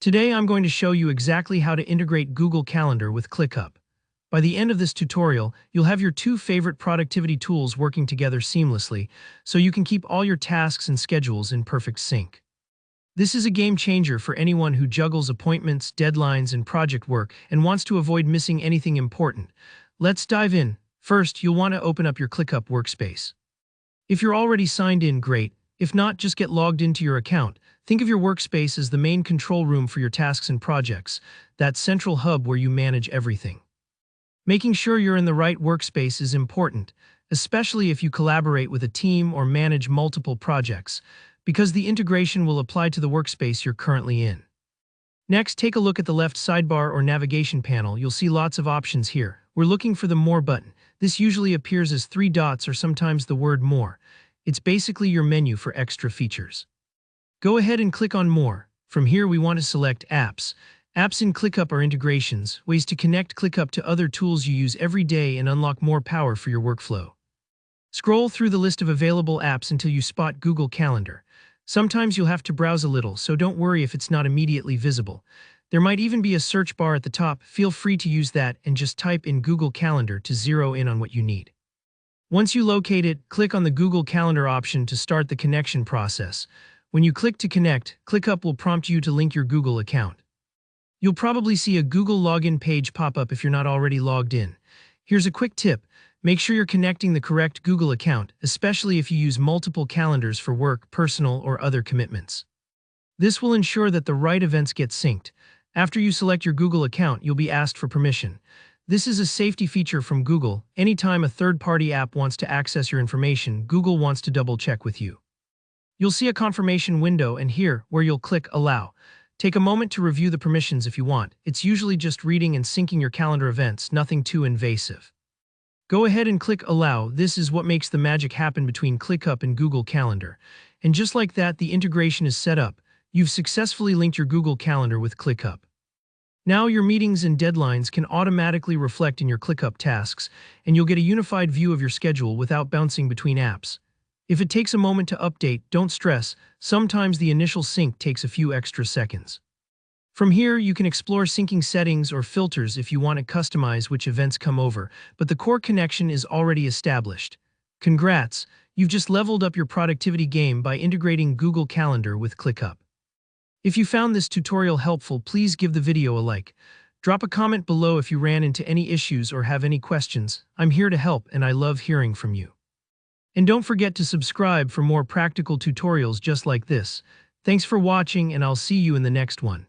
Today I'm going to show you exactly how to integrate Google Calendar with ClickUp. By the end of this tutorial, you'll have your two favorite productivity tools working together seamlessly, so you can keep all your tasks and schedules in perfect sync. This is a game changer for anyone who juggles appointments, deadlines, and project work and wants to avoid missing anything important. Let's dive in. First, you'll want to open up your ClickUp workspace. If you're already signed in, great. If not, just get logged into your account. Think of your workspace as the main control room for your tasks and projects, that central hub where you manage everything. Making sure you're in the right workspace is important, especially if you collaborate with a team or manage multiple projects, because the integration will apply to the workspace you're currently in. Next, take a look at the left sidebar or navigation panel. You'll see lots of options here. We're looking for the More button. This usually appears as 3 dots or sometimes the word More. It's basically your menu for extra features. Go ahead and click on More. From here, we want to select Apps. Apps in ClickUp are integrations, ways to connect ClickUp to other tools you use every day and unlock more power for your workflow. Scroll through the list of available apps until you spot Google Calendar. Sometimes you'll have to browse a little, so don't worry if it's not immediately visible. There might even be a search bar at the top. Feel free to use that and just type in Google Calendar to zero in on what you need. Once you locate it, click on the Google Calendar option to start the connection process. When you click to connect, ClickUp will prompt you to link your Google account. You'll probably see a Google login page pop up if you're not already logged in. Here's a quick tip. Make sure you're connecting the correct Google account, especially if you use multiple calendars for work, personal, or other commitments. This will ensure that the right events get synced. After you select your Google account, you'll be asked for permission. This is a safety feature from Google. Anytime a third-party app wants to access your information, Google wants to double-check with you. You'll see a confirmation window and here, where you'll click Allow. Take a moment to review the permissions if you want. It's usually just reading and syncing your calendar events, nothing too invasive. Go ahead and click Allow. This is what makes the magic happen between ClickUp and Google Calendar. And just like that, the integration is set up. You've successfully linked your Google Calendar with ClickUp. Now your meetings and deadlines can automatically reflect in your ClickUp tasks, and you'll get a unified view of your schedule without bouncing between apps. If it takes a moment to update, don't stress. Sometimes the initial sync takes a few extra seconds. From here, you can explore syncing settings or filters if you want to customize which events come over, but the core connection is already established. Congrats! You've just leveled up your productivity game by integrating Google Calendar with ClickUp. If you found this tutorial helpful, please give the video a like. Drop a comment below if you ran into any issues or have any questions. I'm here to help, and I love hearing from you. And don't forget to subscribe for more practical tutorials just like this. Thanks for watching, and I'll see you in the next one.